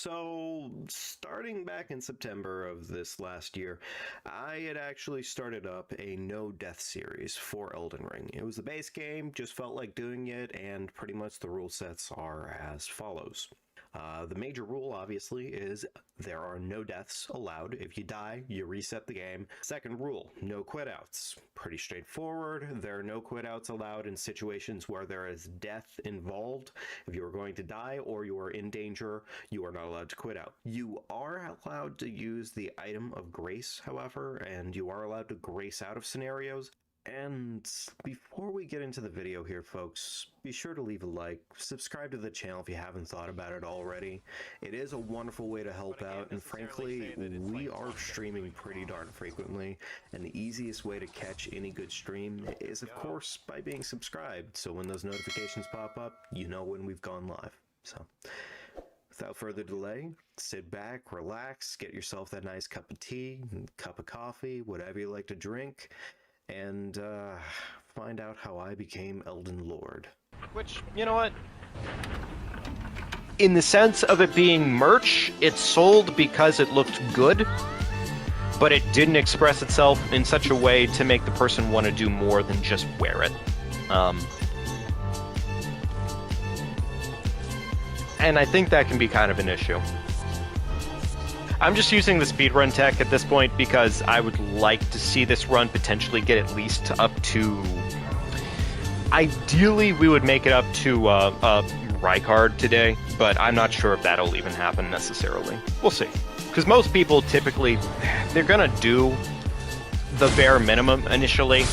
So, starting back in September of this last year, I had actually started up a no death series for Elden Ring. It was the base game, just felt like doing it, and pretty much the rule sets are as follows. The major rule, obviously, is there are no deaths allowed. If you die, you reset the game. Second rule, no quit outs. Pretty straightforward. There are no quit outs allowed in situations where there is death involved. If you are going to die or you are in danger, you are not allowed to quit out. You are allowed to use the item of grace, however, and you are allowed to grace out of scenarios. And before we get into the video here, folks, be sure to leave a like, subscribe to the channel if you haven't thought about it already. It is a wonderful way to help out, and frankly, we are streaming pretty darn frequently, and the easiest way to catch any good stream is, of course, by being subscribed, so when those notifications pop up, you know when we've gone live. So, without further delay, sit back, relax, get yourself that nice cup of tea, cup of coffee, whatever you like to drink, and find out how I became Elden Lord. Which, you know what? In the sense of it being merch, it sold because it looked good, but it didn't express itself in such a way to make the person want to do more than just wear it. And I think that can be kind of an issue. I'm just using the speedrun tech at this point because I would like to see this run potentially get at least up to... Ideally, we would make it up to Rykard today, but I'm not sure if that'll even happen necessarily. We'll see. Because most people typically, they're gonna do the bare minimum initially.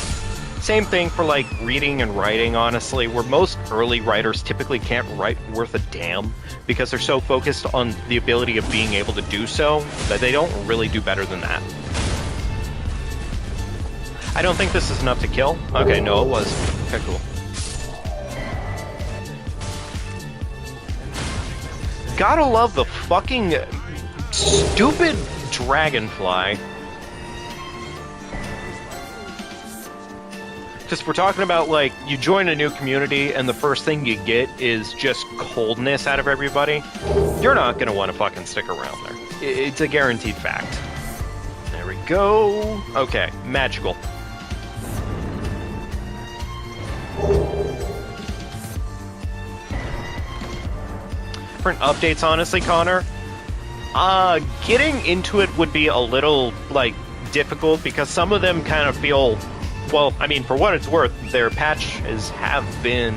Same thing for like reading and writing, honestly, where most early writers typically can't write worth a damn because they're so focused on the ability of being able to do so that they don't really do better than that. I don't think this is enough to kill. Okay, no, it was. Okay, cool. Gotta love the fucking stupid dragonfly. Because we're talking about, like, you join a new community and the first thing you get is just coldness out of everybody, you're not going to want to fucking stick around there. It's a guaranteed fact. There we go. Okay, magical. Different updates, honestly, Connor. Getting into it would be a little, like, difficult because some of them kind of feel... Well, I mean, for what it's worth, their patches have been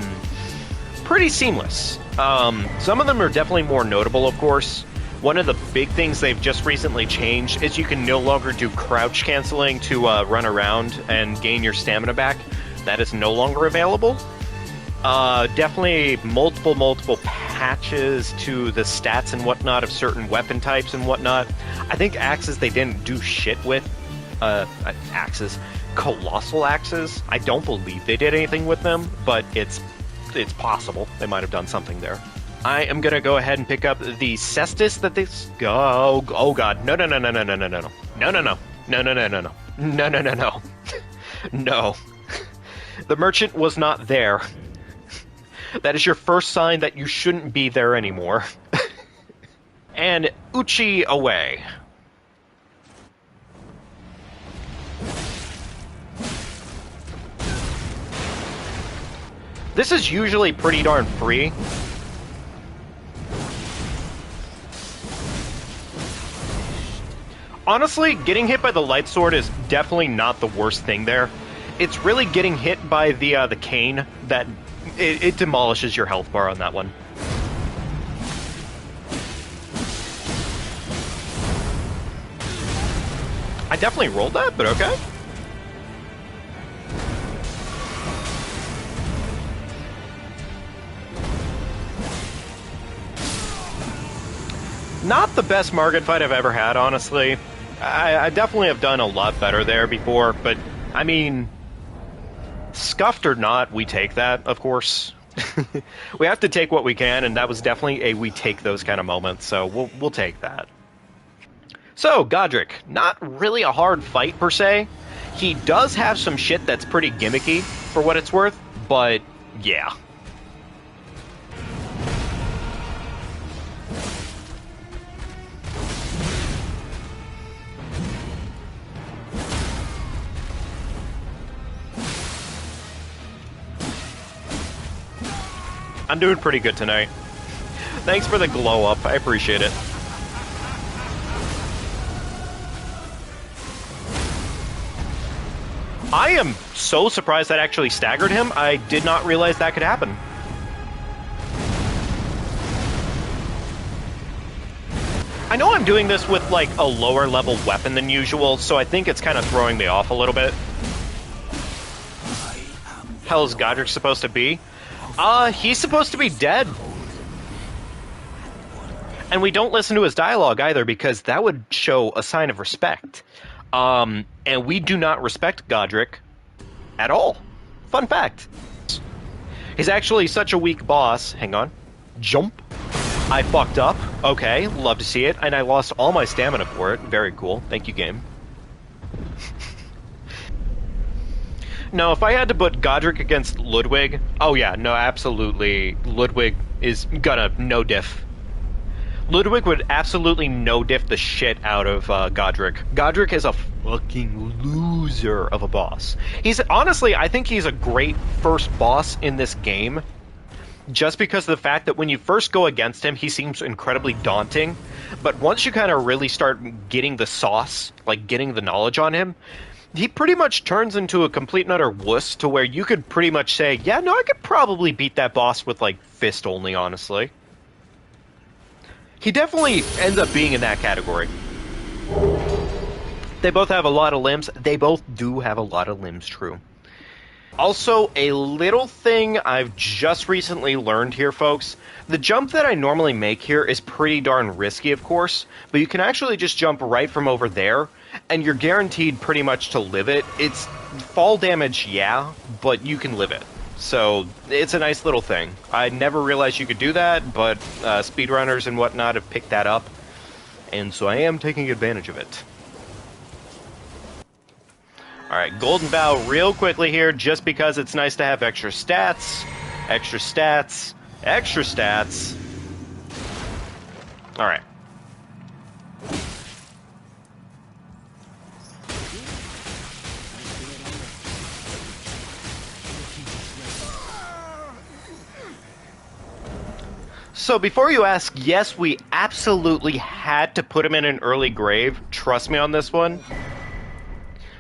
pretty seamless. Some of them are definitely more notable, of course. One of the big things they've just recently changed is you can no longer do crouch canceling to run around and gain your stamina back. That is no longer available. Definitely multiple patches to the stats and whatnot of certain weapon types and whatnot. I think axes they didn't do shit with. Axes. Colossal axes. I don't believe they did anything with them, but it's possible they might have done something there. I am gonna go ahead and pick up the cestus that they go. Oh god, no. No. The merchant was not there. That is your first sign that you shouldn't be there anymore. And Uchi away. This is usually pretty darn free. Honestly, getting hit by the light sword is definitely not the worst thing there. It's really getting hit by the cane that it demolishes your health bar on that one. I definitely rolled that, but okay. Not the best Margit fight I've ever had, honestly. I definitely have done a lot better there before, but, I mean, scuffed or not, we take that, of course. We have to take what we can, and that was definitely a we take those kind of moments, so we'll take that. So, Godric, not really a hard fight, per se. He does have some shit that's pretty gimmicky, for what it's worth, but, yeah. I'm doing pretty good tonight. Thanks for the glow up. I appreciate it. I am so surprised that actually staggered him. I did not realize that could happen. I know I'm doing this with, like, a lower level weapon than usual, so I think it's kind of throwing me off a little bit. Hell is Godric supposed to be? He's supposed to be dead. And we don't listen to his dialogue either, because that would show a sign of respect. And we do not respect Godric at all. Fun fact. He's actually such a weak boss. Hang on. Jump. I fucked up. Okay, love to see it. And I lost all my stamina for it. Very cool. Thank you, game. No, if I had to put Godric against Ludwig... Oh yeah, no, absolutely. Ludwig is gonna no-diff. Ludwig would absolutely no-diff the shit out of Godric. Godric is a fucking loser of a boss. He's, honestly, I think he's a great first boss in this game. Just because of the fact that when you first go against him, he seems incredibly daunting. But once you kind of really start getting the sauce, like getting the knowledge on him, he pretty much turns into a complete and utter wuss to where you could pretty much say, yeah, no, I could probably beat that boss with, like, fist only, honestly. He definitely ends up being in that category. They both have a lot of limbs. They both do have a lot of limbs, true. Also, a little thing I've just recently learned here, folks. The jump that I normally make here is pretty darn risky, of course, but you can actually just jump right from over there, and you're guaranteed pretty much to live it. It's fall damage, yeah, but you can live it. So, it's a nice little thing. I never realized you could do that, but speedrunners and whatnot have picked that up, and so I am taking advantage of it. Alright, Golden Bow real quickly here, just because it's nice to have extra stats, extra stats, extra stats. Alright. So before you ask, yes, we absolutely had to put him in an early grave. Trust me on this one.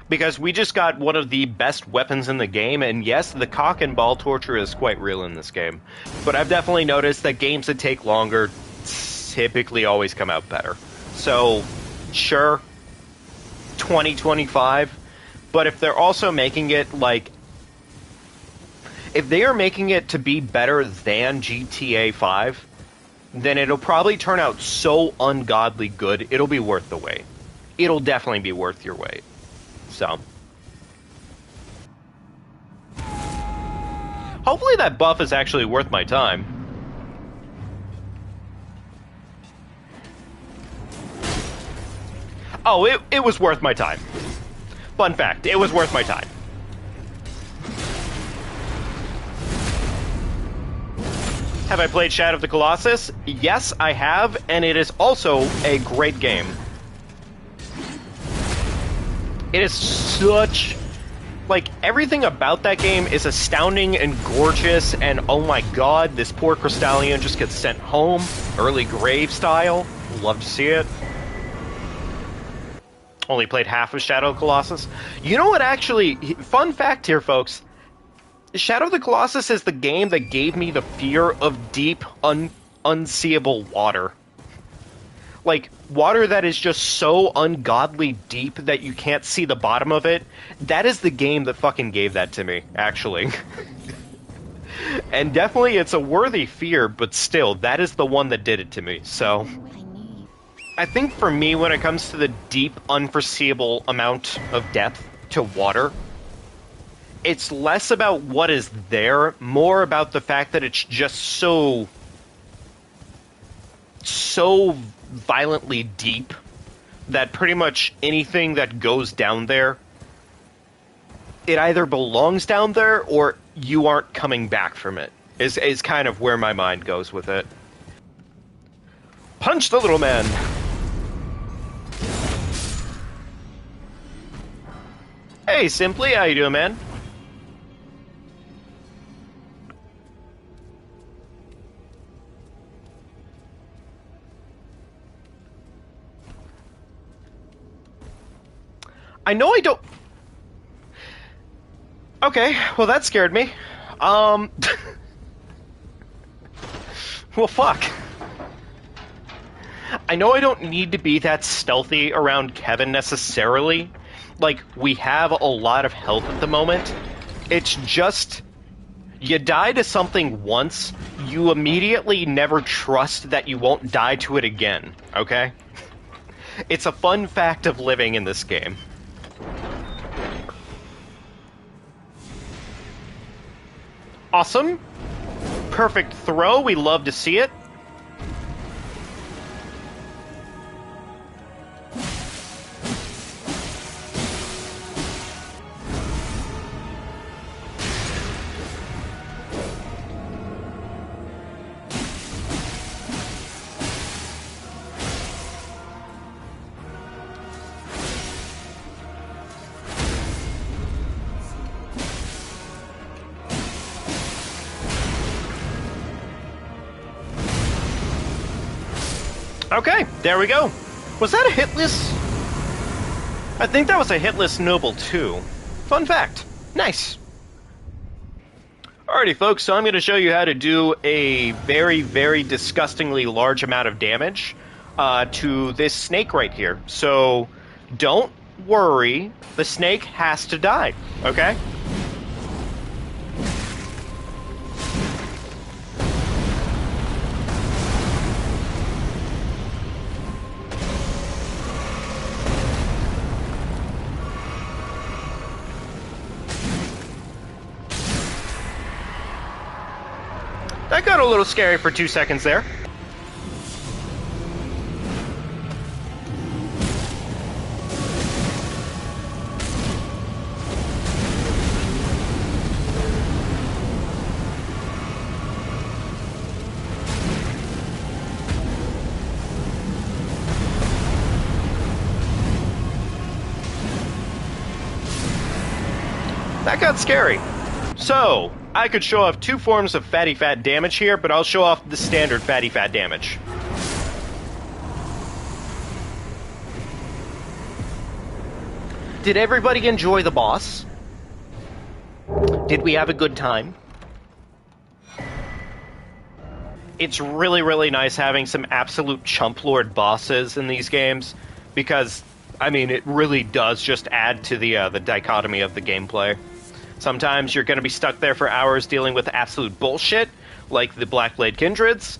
Because we just got one of the best weapons in the game, and yes, the cock and ball torture is quite real in this game. But I've definitely noticed that games that take longer typically always come out better. So, sure, 2025, but if they're also making it, like, if they are making it to be better than GTA 5, then it'll probably turn out so ungodly good, it'll be worth the wait. It'll definitely be worth your wait. So, hopefully that buff is actually worth my time. Oh, it was worth my time. Fun fact, it was worth my time. Have I played Shadow of the Colossus? Yes, I have, and it is also a great game. It is such... like, everything about that game is astounding and gorgeous, and oh my god, this poor Crystallion just gets sent home, early grave style. Love to see it. Only played half of Shadow of the Colossus. You know what, actually, fun fact here, folks. Shadow of the Colossus is the game that gave me the fear of deep, unseeable water. Like, water that is just so ungodly deep that you can't see the bottom of it. That is the game that fucking gave that to me, actually. And definitely it's a worthy fear, but still, that is the one that did it to me, so... I think for me, when it comes to the deep, unforeseeable amount of depth to water, it's less about what is there, more about the fact that it's just so violently deep that pretty much anything that goes down there, it either belongs down there or you aren't coming back from it, is kind of where my mind goes with it. Punch the little man! Hey, Simply, how you doing, man? I know I don't... Okay, well that scared me. Well, fuck. I know I don't need to be that stealthy around Kevin necessarily. Like, we have a lot of health at the moment. It's just... You die to something once, you immediately never trust that you won't die to it again, okay? It's a fun fact of living in this game. Awesome. Perfect throw, we love to see it. Okay, there we go. Was that a hitless? I think that was a hitless Noble too. Fun fact. Nice. Alrighty folks, so I'm going to show you how to do a very, very disgustingly large amount of damage to this snake right here. So don't worry, the snake has to die, okay? That got a little scary for 2 seconds there. That got scary. So, I could show off 2 forms of fatty fat damage here, but I'll show off the standard fatty fat damage. Did everybody enjoy the boss? Did we have a good time? It's really, really nice having some absolute chump lord bosses in these games, because, I mean, it really does just add to the dichotomy of the gameplay. Sometimes you're going to be stuck there for hours dealing with absolute bullshit, like the Blackblade Kindreds.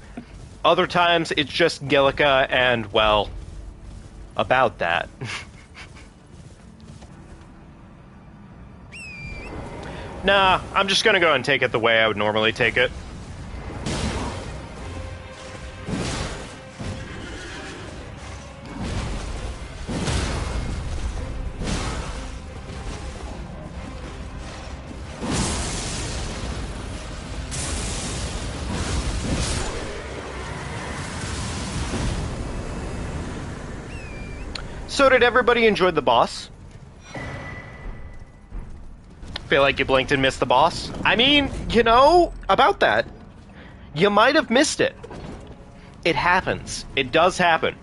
Other times, it's just Gillica and, well, about that. Nah, I'm just going to go and take it the way I would normally take it. So did everybody enjoy the boss? Feel like you blinked and missed the boss? I mean, you know, about that. You might have missed it. It happens. It does happen.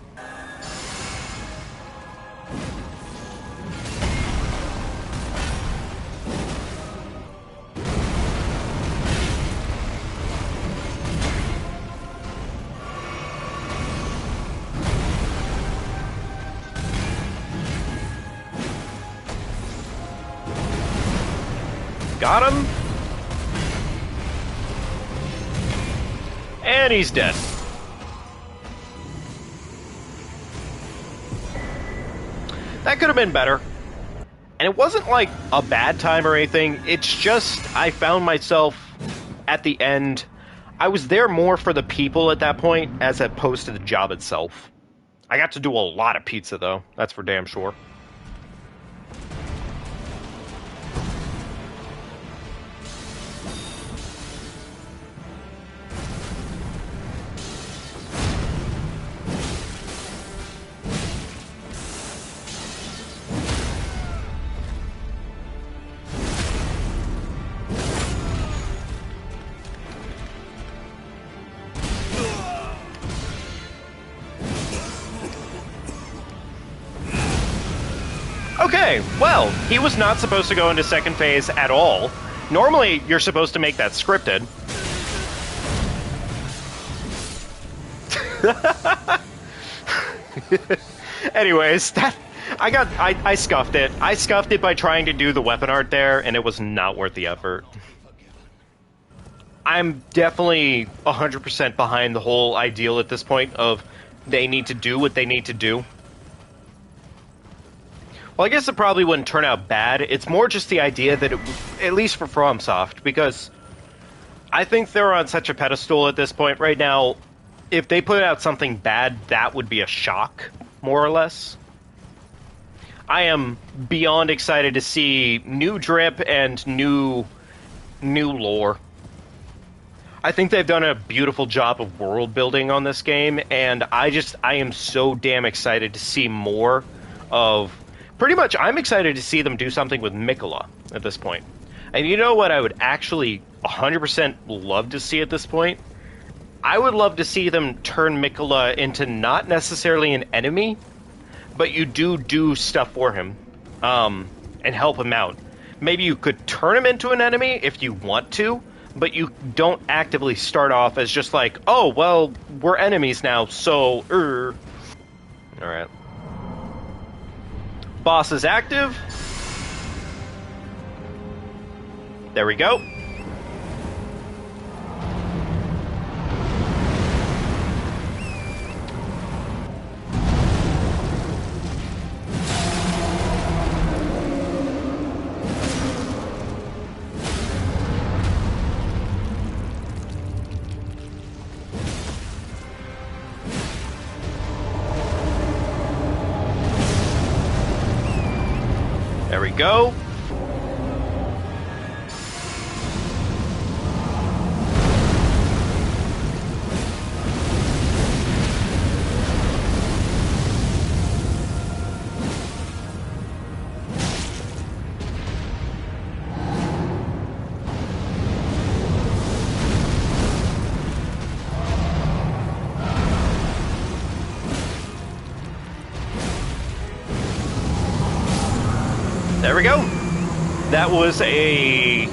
Got him. And he's dead. That could have been better. And it wasn't like a bad time or anything. It's just I found myself at the end. I was there more for the people at that point as opposed to the job itself. I got to do a lot of pizza though. That's for damn sure. Okay, well, he was not supposed to go into second phase at all. Normally, you're supposed to make that scripted. Anyways, I scuffed it. I scuffed it by trying to do the weapon art there, and it was not worth the effort. I'm definitely 100% behind the whole ideal at this point of they need to do what they need to do. Well, I guess it probably wouldn't turn out bad. It's more just the idea that, at least for FromSoft, because I think they're on such a pedestal at this point right now. If they put out something bad, that would be a shock, more or less. I am beyond excited to see new drip and new lore. I think they've done a beautiful job of world building on this game, and I am so damn excited to see more of... Pretty much, I'm excited to see them do something with Mikola at this point. And you know what I would actually 100% love to see at this point? I would love to see them turn Mikola into not necessarily an enemy, but you do stuff for him, and help him out. Maybe you could turn him into an enemy if you want to, but you don't actively start off as just like, oh, well, we're enemies now, so, Alright. Boss is active. There we go. There we go. There we go. That was a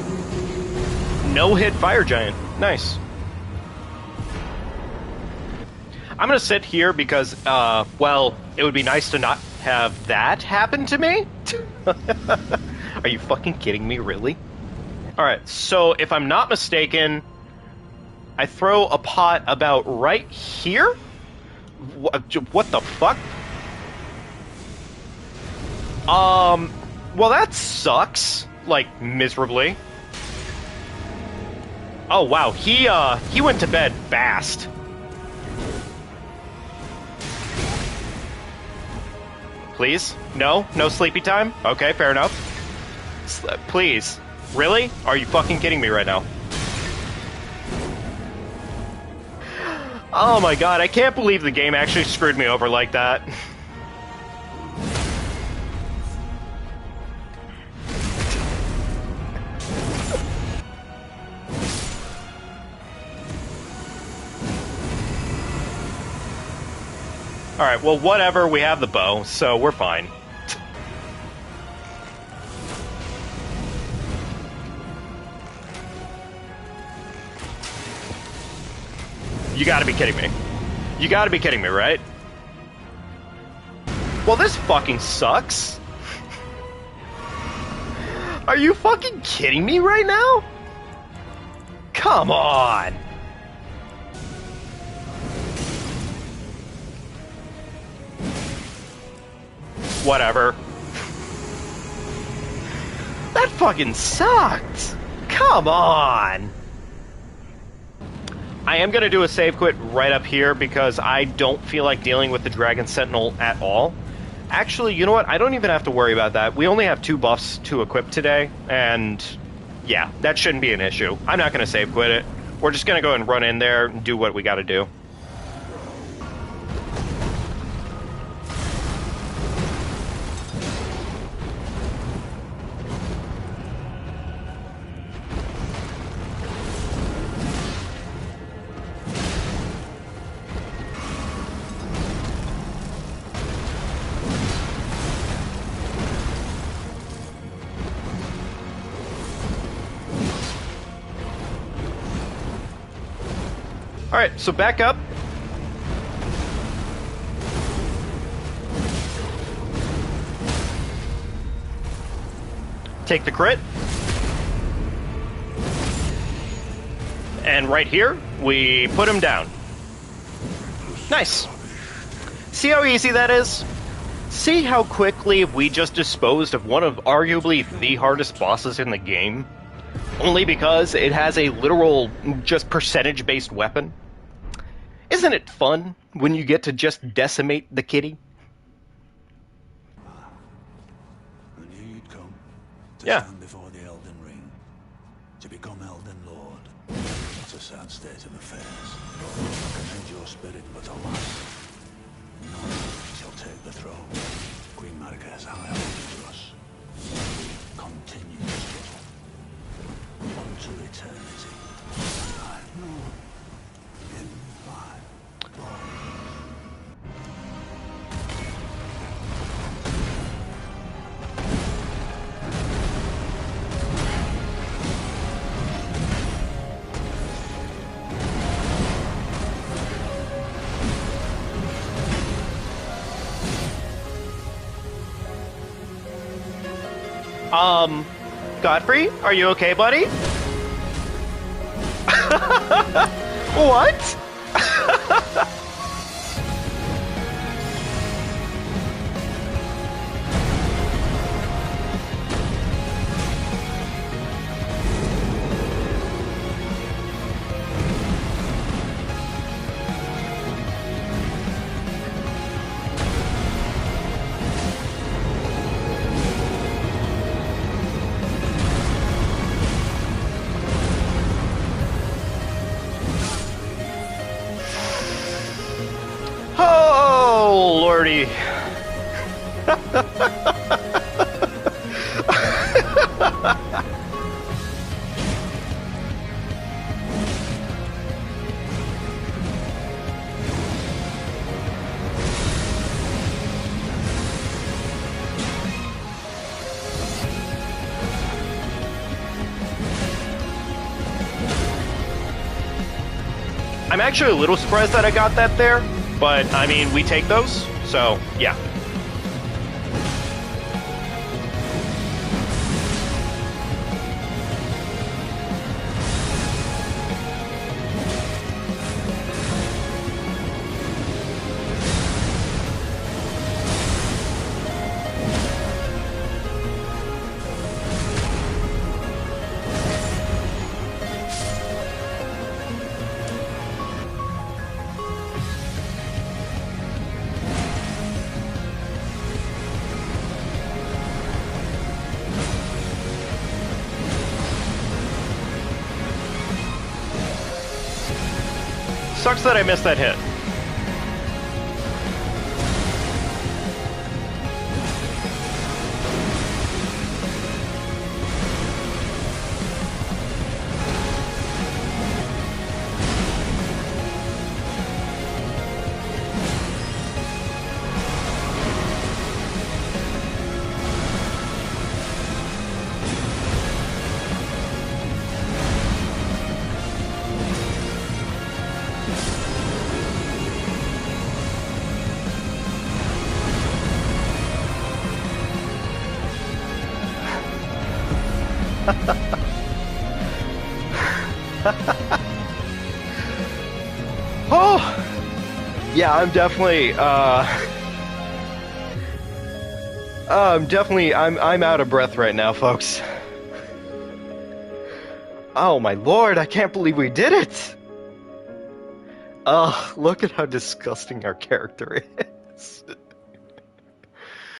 no-hit fire giant. Nice. I'm gonna sit here because, well, it would be nice to not have that happen to me. Are you fucking kidding me, really? Alright, so if I'm not mistaken, I throw a pot about right here? What the fuck? Well, that sucks. Like, miserably. Oh, wow. He went to bed fast. Please? No? No sleepy time? Okay, fair enough. Please. Really? Are you fucking kidding me right now? Oh my god, I can't believe the game actually screwed me over like that. Alright, well, whatever, we have the bow, so we're fine. You gotta be kidding me. You gotta be kidding me, right? Well, this fucking sucks. Are you fucking kidding me right now? Come on! Whatever. That fucking sucked! Come on! I am going to do a save quit right up here because I don't feel like dealing with the Dragon Sentinel at all. Actually, you know what? I don't even have to worry about that. We only have 2 buffs to equip today, and yeah, that shouldn't be an issue. I'm not going to save quit it. We're just going to go and run in there and do what we got to do. Alright, so back up. Take the crit. And right here, we put him down. Nice. See how easy that is? See how quickly we just disposed of one of arguably the hardest bosses in the game? Only because it has a literal, just percentage-based weapon? Isn't it fun when you get to just decimate the kitty? I knew you'd come to Yeah. stand before the Elden Ring, to become Elden Lord. It's a sad state of affairs. I commend your spirit, but alas, none shall take the throne. Queen Marika has highlighted to us. Continue the struggle unto eternity. I know in my blood. Godfrey, are you okay, buddy? What? Oh, lordy. I'm actually a little surprised that I got that there, but I mean, we take those, so yeah. Sucks that I missed that hit. Oh, yeah, I'm out of breath right now, folks. Oh my lord, I can't believe we did it! Look at how disgusting our character is.